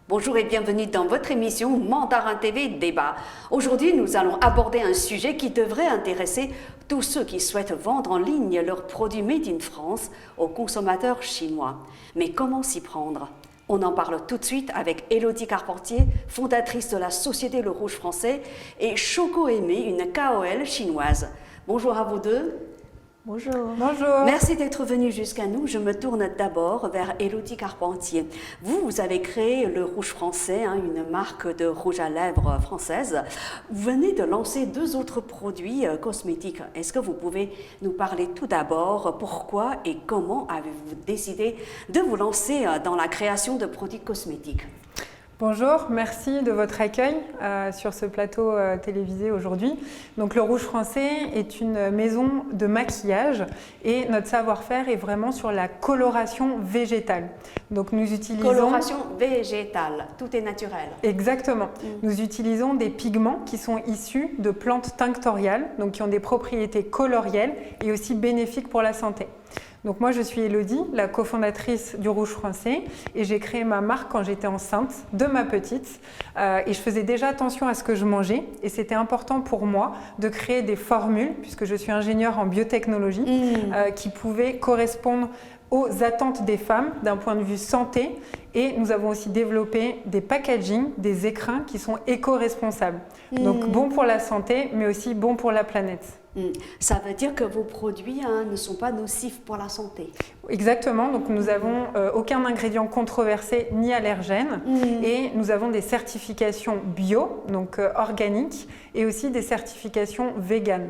Bonjour et bienvenue dans votre émission Mandarin TV Débat. Aujourd'hui, nous allons aborder un sujet qui devrait intéresser tous ceux qui souhaitent vendre en ligne leurs produits Made in France aux consommateurs chinois. Mais comment s'y prendre? On en parle tout de suite avec Élodie Carpentier, fondatrice de la société Le Rouge Français, et Choco Aimé, une KOL chinoise. Bonjour à vous deux. Bonjour. Bonjour. Merci d'être venu jusqu'à nous. Je me tourne d'abord vers Élodie Carpentier. Vous avez créé Le Rouge Français, une marque de rouge à lèvres française. Vous venez de lancer 2 autres produits cosmétiques. Est-ce que vous pouvez nous parler tout d'abord pourquoi et comment avez-vous décidé de vous lancer dans la création de produits cosmétiques? Bonjour, merci de votre accueil sur ce plateau télévisé aujourd'hui. Donc Le Rouge Français est une maison de maquillage et notre savoir-faire est vraiment sur la coloration végétale. Donc nous utilisons… Coloration végétale, tout est naturel. Exactement. Nous utilisons des pigments qui sont issus de plantes tinctoriales, donc qui ont des propriétés colorielles et aussi bénéfiques pour la santé. Donc moi je suis Élodie, la cofondatrice du Rouge Français, et j'ai créé ma marque quand j'étais enceinte de ma petite et je faisais déjà attention à ce que je mangeais et c'était important pour moi de créer des formules, puisque je suis ingénieure en biotechnologie, qui pouvaient correspondre aux attentes des femmes d'un point de vue santé, et nous avons aussi développé des packaging, des écrins qui sont éco-responsables. Donc bon pour la santé mais aussi bon pour la planète. Ça veut dire que vos produits ne sont pas nocifs pour la santé. Exactement, donc nous n'avons aucun ingrédient controversé ni allergène et nous avons des certifications bio, donc organiques, et aussi des certifications véganes.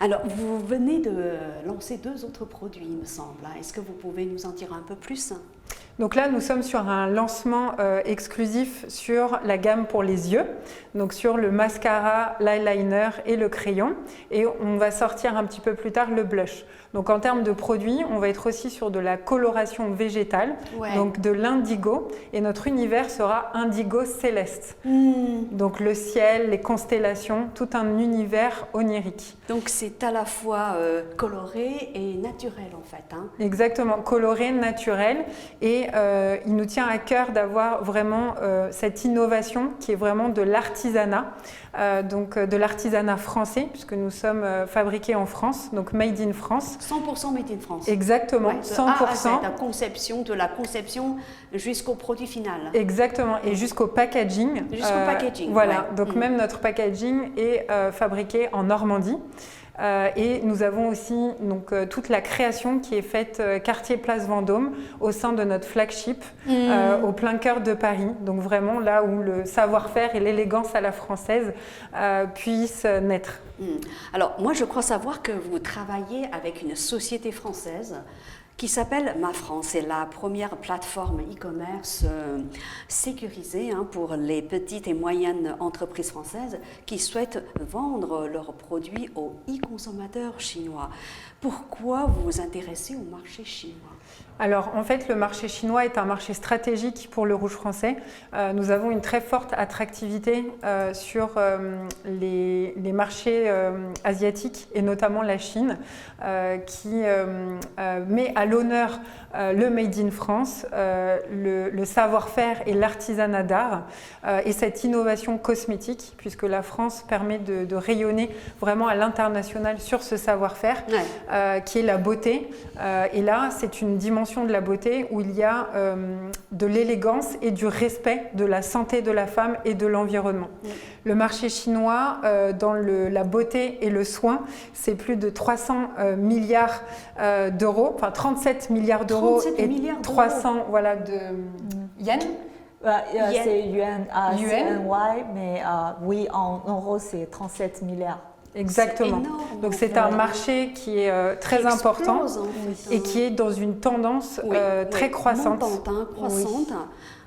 Alors, vous venez de lancer 2 autres produits, il me semble. Est-ce que vous pouvez nous en dire un peu plus? Donc là, nous sommes sur un lancement exclusif sur la gamme pour les yeux, donc sur le mascara, l'eyeliner et le crayon. Et on va sortir un petit peu plus tard le blush. Donc en termes de produits, on va être aussi sur de la coloration végétale, donc de l'indigo. Et notre univers sera indigo céleste. Donc le ciel, les constellations, tout un univers onirique. Donc c'est à la fois coloré et naturel en fait. Exactement, coloré, naturel. Et il nous tient à cœur d'avoir vraiment cette innovation qui est vraiment de l'artisanat, donc de l'artisanat français, puisque nous sommes fabriqués en France, donc made in France. 100% made in France. Exactement, ouais, 100%. De la conception jusqu'au produit final. Exactement, et jusqu'au packaging. Jusqu'au packaging. Voilà, donc même notre packaging est fabriqué en Normandie. Et nous avons aussi donc, toute la création qui est faite quartier Place Vendôme au sein de notre flagship au plein cœur de Paris. Donc vraiment là où le savoir-faire et l'élégance à la française puissent naître. Alors moi je crois savoir que vous travaillez avec une société française qui s'appelle Ma France. C'est la première plateforme e-commerce sécurisée pour les petites et moyennes entreprises françaises qui souhaitent vendre leurs produits aux e-consommateurs chinois. Pourquoi vous vous intéressez au marché chinois? Alors en fait le marché chinois est un marché stratégique pour le Rouge Français. Nous avons une très forte attractivité sur les marchés asiatiques et notamment la Chine qui met à l'honneur le Made in France, le savoir-faire et l'artisanat d'art et cette innovation cosmétique, puisque la France permet de rayonner vraiment à l'international sur ce savoir-faire qui est la beauté. Et là, c'est une dimension de la beauté où il y a de l'élégance et du respect de la santé de la femme et de l'environnement. Le marché chinois dans la beauté et le soin, c'est plus de 300 milliards d'euros, enfin 37 milliards d'euros et 300 voilà, de yens. C'est yuan, CNY, mais oui, en euros, c'est 37 milliards. Exactement. Énorme, donc c'est un marché qui est très important et qui est dans une tendance très croissante. Montante, croissante. Oui.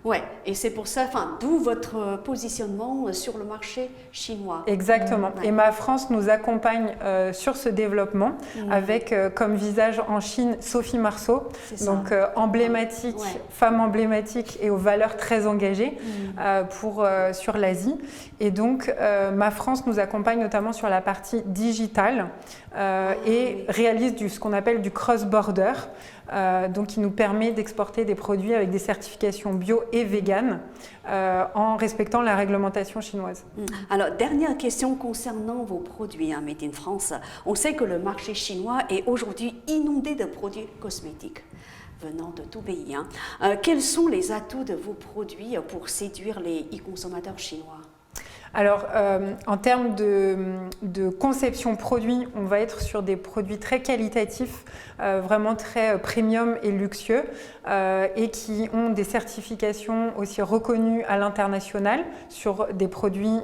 Ouais, et c'est pour ça, d'où votre positionnement sur le marché chinois. Exactement. Et Ma France nous accompagne sur ce développement avec comme visage en Chine Sophie Marceau, donc emblématique, femme emblématique et aux valeurs très engagées sur l'Asie. Et donc Ma France nous accompagne notamment sur la partie digitale et réalise ce qu'on appelle du cross-border. Donc qui nous permet d'exporter des produits avec des certifications bio et vegan en respectant la réglementation chinoise. Alors, dernière question concernant vos produits Made in France. On sait que le marché chinois est aujourd'hui inondé de produits cosmétiques venant de tout pays. Quels sont les atouts de vos produits pour séduire les e-consommateurs chinois? Alors, en termes de conception produit, on va être sur des produits très qualitatifs, vraiment très premium et luxueux, et qui ont des certifications aussi reconnues à l'international sur des produits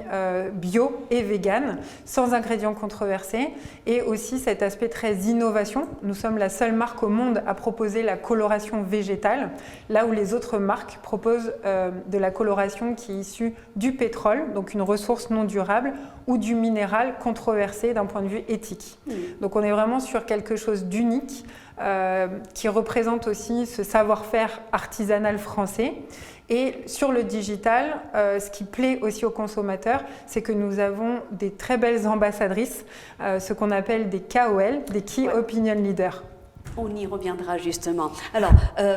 bio et vegan, sans ingrédients controversés, et aussi cet aspect très innovation. Nous sommes la seule marque au monde à proposer la coloration végétale, là où les autres marques proposent de la coloration qui est issue du pétrole, donc une ressource non durable, ou du minéral controversé d'un point de vue éthique. Donc on est vraiment sur quelque chose d'unique qui représente aussi ce savoir-faire artisanal français. Et sur le digital, ce qui plaît aussi aux consommateurs, c'est que nous avons des très belles ambassadrices, ce qu'on appelle des KOL, des Key Opinion Leaders. On y reviendra justement. Alors,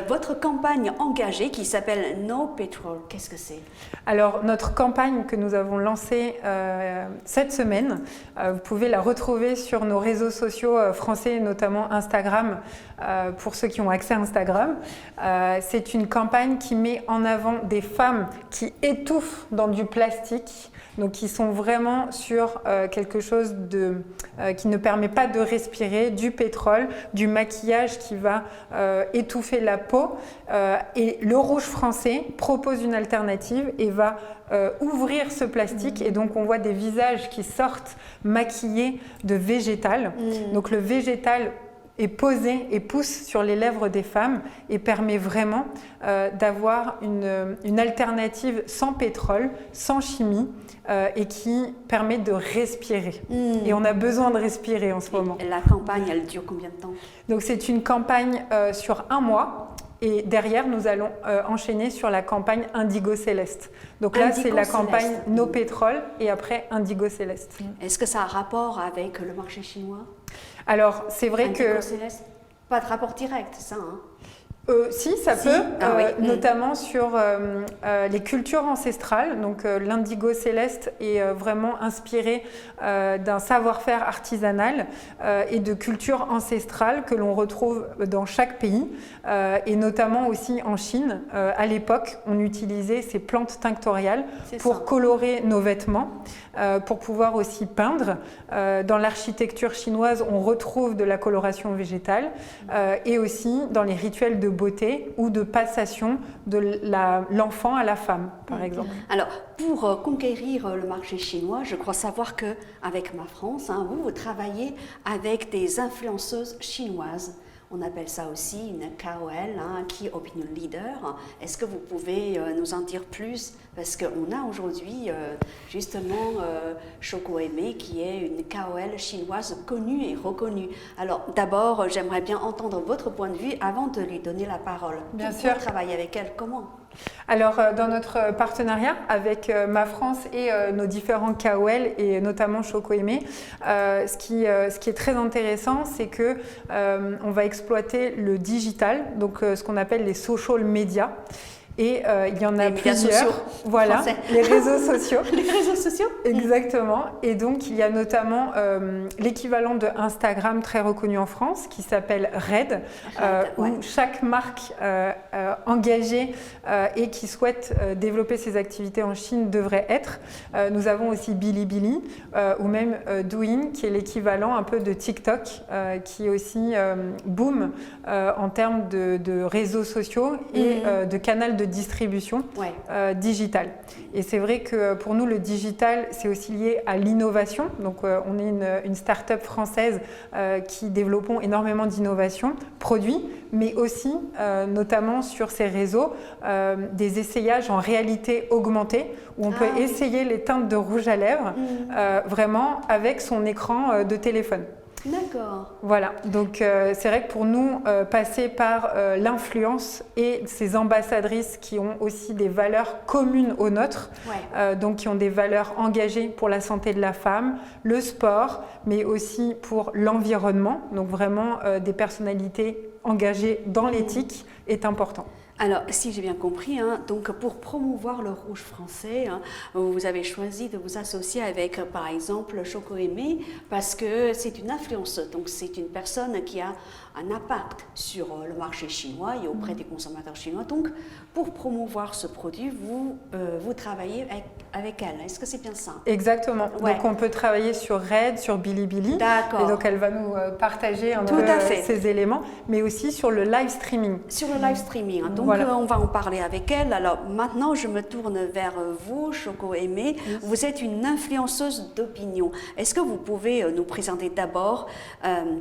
votre campagne engagée qui s'appelle No Petrol, qu'est-ce que c'est? Alors, notre campagne que nous avons lancée cette semaine, vous pouvez la retrouver sur nos réseaux sociaux français, notamment Instagram, pour ceux qui ont accès à Instagram. C'est une campagne qui met en avant des femmes qui étouffent dans du plastique, donc qui sont vraiment sur quelque chose qui ne permet pas de respirer, du pétrole, du maquillage qui va étouffer la peau. Et le Rouge français propose une alternative et va ouvrir ce plastique. Et donc on voit des visages qui sortent maquillés de végétal. Donc le végétal est posé et pousse sur les lèvres des femmes et permet vraiment d'avoir une alternative sans pétrole, sans chimie et qui permet de respirer. Et on a besoin de respirer en ce moment. La campagne, elle dure combien de temps? Donc c'est une campagne sur 1 mois. Et derrière, nous allons enchaîner sur la campagne Indigo Céleste. Donc là, c'est la campagne No Pétrole et après Indigo Céleste. Est-ce que ça a un rapport avec le marché chinois? Alors, c'est vrai Indigo Céleste, pas de rapport direct, ça, hein? Si, ça peut, notamment sur les cultures ancestrales. Donc l'indigo céleste est vraiment inspiré d'un savoir-faire artisanal et de cultures ancestrales que l'on retrouve dans chaque pays et notamment aussi en Chine. À l'époque, on utilisait ces plantes tinctoriales pour colorer nos vêtements, pour pouvoir aussi peindre. Dans l'architecture chinoise, on retrouve de la coloration végétale et aussi dans les rituels de beauté ou de passation de l'enfant à la femme, par exemple. Alors, pour conquérir le marché chinois, je crois savoir qu'avec Ma France, vous travaillez avec des influenceuses chinoises. On appelle ça aussi une KOL, Key Opinion Leader. Est-ce que vous pouvez nous en dire plus? Parce qu'on a aujourd'hui justement Choco Aimé qui est une KOL chinoise connue et reconnue. Alors d'abord, j'aimerais bien entendre votre point de vue avant de lui donner la parole. Bien sûr. Vous travaillez avec elle, comment? Alors, dans notre partenariat avec Ma France et nos différents KOL et notamment Choco Aimé, ce qui est très intéressant, c'est que on va exploiter le digital, donc ce qu'on appelle les social media. Et il y en a plusieurs, voilà, les réseaux sociaux. Les réseaux sociaux. Exactement. Et donc il y a notamment l'équivalent de Instagram très reconnu en France qui s'appelle Red, où chaque marque engagée et qui souhaite développer ses activités en Chine devrait être. Nous avons aussi Bilibili ou même Douyin qui est l'équivalent un peu de TikTok qui aussi boom en termes de réseaux sociaux et de canal de distribution digitale. Et c'est vrai que pour nous, le digital, c'est aussi lié à l'innovation. Donc, on est une start-up française qui développons énormément d'innovations, produits, mais aussi, notamment sur ces réseaux, des essayages en réalité augmentée, où on peut essayer les teintes de rouge à lèvres vraiment avec son écran de téléphone. D'accord. Voilà, donc c'est vrai que pour nous, passer par l'influence et ces ambassadrices qui ont aussi des valeurs communes aux nôtres, donc qui ont des valeurs engagées pour la santé de la femme, le sport, mais aussi pour l'environnement, donc vraiment des personnalités engagées dans l'éthique est important. Alors, si j'ai bien compris, hein, donc pour promouvoir le rouge français, hein, vous avez choisi de vous associer avec, par exemple, Choco Aimé, parce que c'est une influenceuse, donc c'est une personne qui a un impact sur le marché chinois et auprès des consommateurs chinois. Donc, pour promouvoir ce produit, vous travaillez avec elle. Est-ce que c'est bien ça? Exactement. Ouais. Donc, on peut travailler sur Red, sur Bilibili. D'accord. Et donc, elle va nous partager un Tout peu à fait. ces éléments, mais aussi sur le live streaming. Sur le live streaming. Hein. Donc, Voilà. on va en parler avec elle. Alors, maintenant, je me tourne vers vous, Choco Aimé. Vous êtes une influenceuse d'opinion. Est-ce que vous pouvez nous présenter d'abord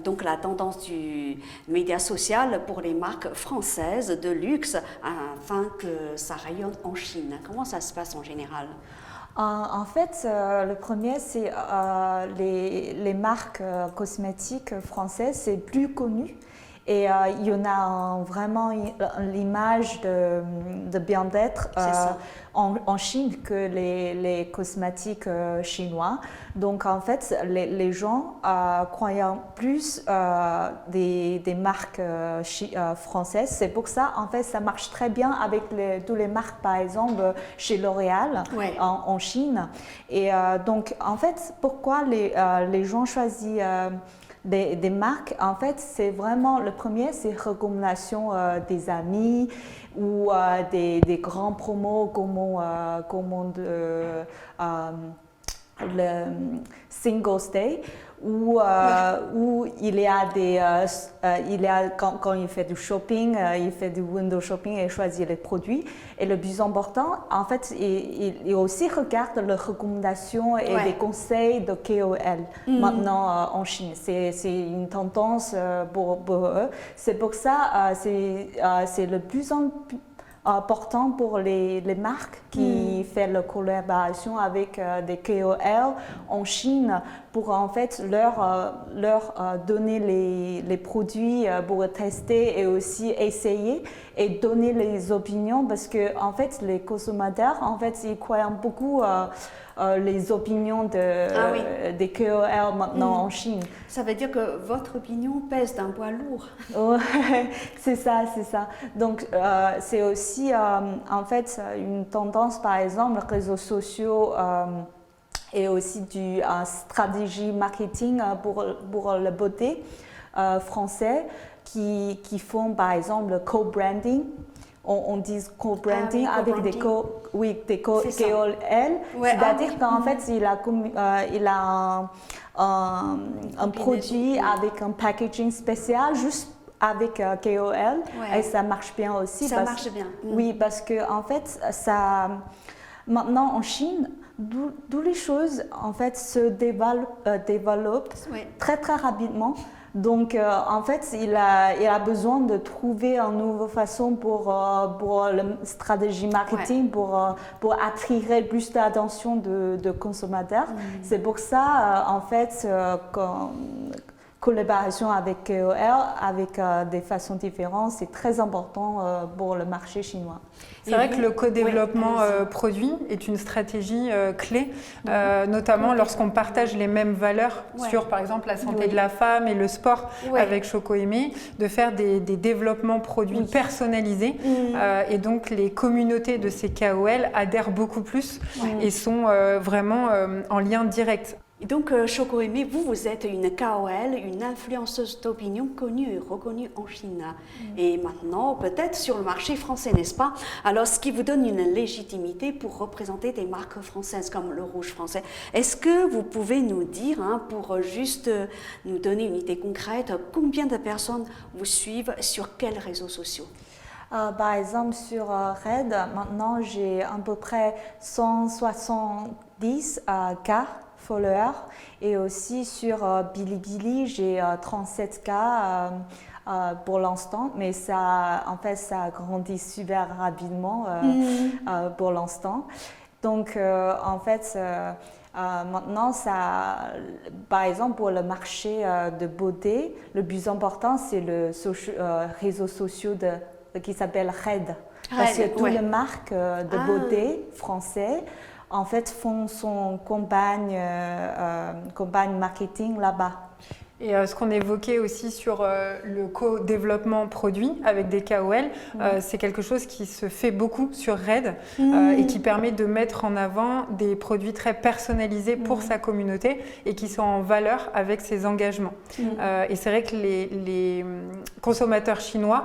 donc la tendance du média social pour les marques françaises de luxe afin que ça rayonne en Chine? Comment ça se passe en général? En fait, le premier, c'est les marques cosmétiques françaises, c'est plus connu. Et il y en a vraiment l'image de bien-être en Chine que les cosmétiques chinois. Donc en fait, les gens croient plus des marques françaises. C'est pour ça, en fait, ça marche très bien avec toutes les marques, par exemple, chez L'Oréal en Chine. Et donc en fait, pourquoi les gens choisissent des marques, en fait, c'est vraiment, le premier, c'est recommandation des amis ou des grands promos comme le Singles Day où il y a quand il fait du shopping, il fait du window shopping et choisit les produits. Et le plus important, en fait, il aussi regarde les recommandations et les conseils de KOL maintenant en Chine. C'est une tendance pour eux. C'est pour ça c'est le plus important pour les marques qui font la collaboration avec des KOL en Chine pour en fait leur donner les produits pour tester et aussi essayer et donner les opinions parce que en fait les consommateurs en fait ils croient beaucoup les opinions des KOL maintenant en Chine. Ça veut dire que votre opinion pèse d'un poids lourd. Ouais, c'est ça. Donc c'est aussi en fait une tendance, par exemple, les réseaux sociaux et aussi du stratégie marketing pour la beauté français qui font par exemple le co-branding. On dit co-branding avec des KOL, c'est-à-dire qu'en fait il a un produit avec un packaging spécial juste avec KOL et ça marche bien aussi. Ça marche bien. Oui, parce que en fait ça maintenant en Chine toutes les choses en fait se développent très très rapidement. Donc, en fait, il a besoin de trouver une nouvelle façon pour la stratégie marketing, pour attirer plus d'attention de consommateurs. C'est pour ça, en fait, collaboration avec KOL, avec des façons différentes, c'est très important pour le marché chinois. C'est vrai que le co-développement produit est une stratégie clé, notamment lorsqu'on partage les mêmes valeurs sur, par exemple, la santé de la femme et le sport avec Choco Aimé, de faire des développements produits personnalisés. Et donc, les communautés de ces KOL adhèrent beaucoup plus et sont vraiment en lien direct. Donc, Choco Aimé, vous êtes une KOL, une influenceuse d'opinion connue et reconnue en Chine. Et maintenant, peut-être sur le marché français, n'est-ce pas? Alors, ce qui vous donne une légitimité pour représenter des marques françaises comme le rouge français. Est-ce que vous pouvez nous dire, pour juste nous donner une idée concrète, combien de personnes vous suivent sur quels réseaux sociaux? Par exemple, sur Red, maintenant, j'ai à peu près 170 K followers et aussi sur Bilibili j'ai 37K pour l'instant, mais ça en fait ça grandit super rapidement pour l'instant. Donc en fait maintenant par exemple pour le marché de beauté, le plus important c'est le réseau social qui s'appelle Red. Parce que toutes les marques de beauté françaises en fait font son campagne marketing là-bas. Et ce qu'on évoquait aussi sur le co-développement produit avec des KOL, c'est quelque chose qui se fait beaucoup sur Red et qui permet de mettre en avant des produits très personnalisés pour sa communauté et qui sont en valeur avec ses engagements. Et c'est vrai que les consommateurs chinois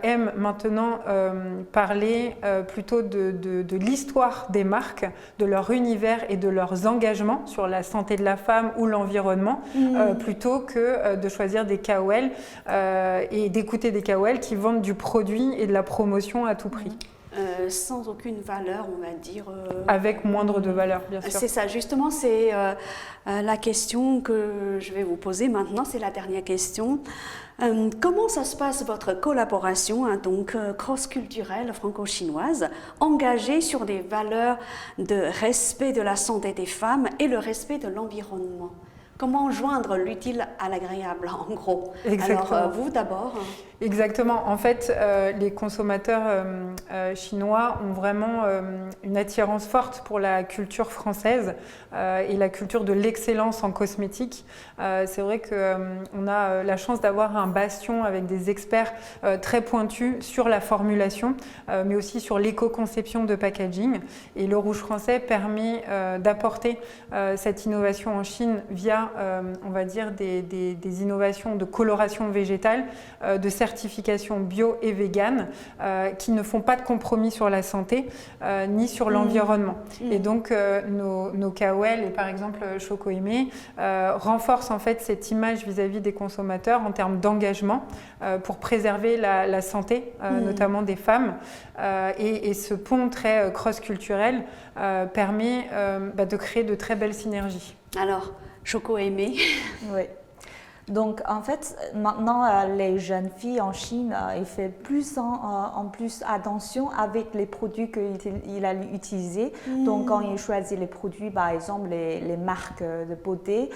aiment maintenant parler plutôt de l'histoire des marques, de leur univers et de leurs engagements sur la santé de la femme ou l'environnement, plutôt que de choisir des KOL et d'écouter des KOL qui vendent du produit et de la promotion à tout prix. Sans aucune valeur, on va dire. Avec moindre de valeur, bien sûr. C'est ça, justement, c'est la question que je vais vous poser maintenant, c'est la dernière question. Comment ça se passe votre collaboration, donc cross-culturelle franco-chinoise, engagée sur des valeurs de respect de la santé des femmes et le respect de l'environnement? Comment joindre l'utile à l'agréable, en gros? Exactement. Alors, vous d'abord. Exactement. En fait, les consommateurs chinois ont vraiment une attirance forte pour la culture française et la culture de l'excellence en cosmétique. C'est vrai qu'on a la chance d'avoir un bastion avec des experts très pointus sur la formulation, mais aussi sur l'éco-conception de packaging. Et le Rouge français permet d'apporter cette innovation en Chine via on va dire des innovations de coloration végétale, de certification bio et végane, qui ne font pas de compromis sur la santé ni sur l'environnement. Et donc nos KOL et par exemple Choco Aimé renforcent en fait cette image vis-à-vis des consommateurs en termes d'engagement pour préserver la santé, notamment des femmes. Et ce pont très cross-culturel permet de créer de très belles synergies. Alors, Choco Aimé. Oui. Donc, en fait, maintenant, les jeunes filles en Chine, ils font en plus attention avec les produits qu'ils allaient utiliser. Donc, quand ils choisissent les produits, par exemple, les marques de beauté,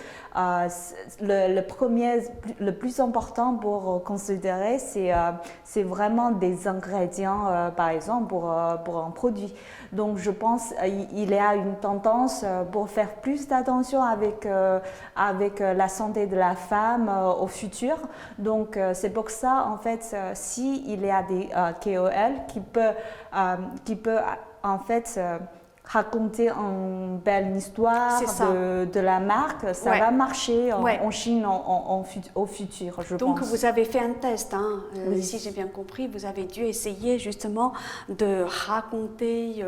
le plus important pour considérer, c'est vraiment des ingrédients, par exemple, pour un produit. Donc, je pense qu'il y a une tendance pour faire plus d'attention avec la santé de la femme au futur. Donc, c'est pour ça, en fait, s'il y a des KOL qui peut en fait raconter une belle histoire de la marque, ça va marcher en Chine au futur, je pense. Donc, vous avez fait un test, hein, oui. si j'ai bien compris, vous avez dû essayer justement de raconter,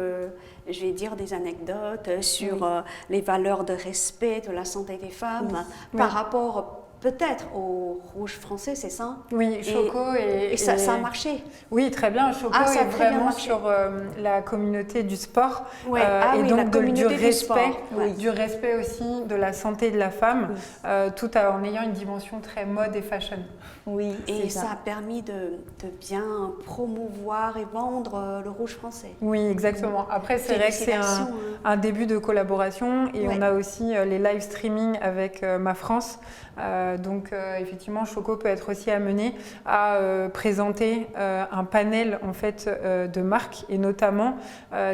je vais dire, des anecdotes sur les valeurs de respect de la santé des femmes par rapport peut-être au Rouge français, c'est ça? Oui, Choco et ça a marché. Oui, très bien. Choco est vraiment sur la communauté du sport et donc du respect aussi de la santé de la femme, tout en ayant une dimension très mode et fashion. Oui, et ça a permis de bien promouvoir et vendre le Rouge français. Oui, exactement. Après, c'est vrai que c'est un début de collaboration et on a aussi les live streaming avec Ma France. Donc effectivement, Choco peut être aussi amené à présenter un panel en fait de marques et notamment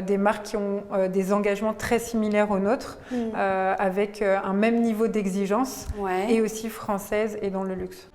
des marques qui ont des engagements très similaires aux nôtres, avec un même niveau d'exigence et aussi française et dans le luxe.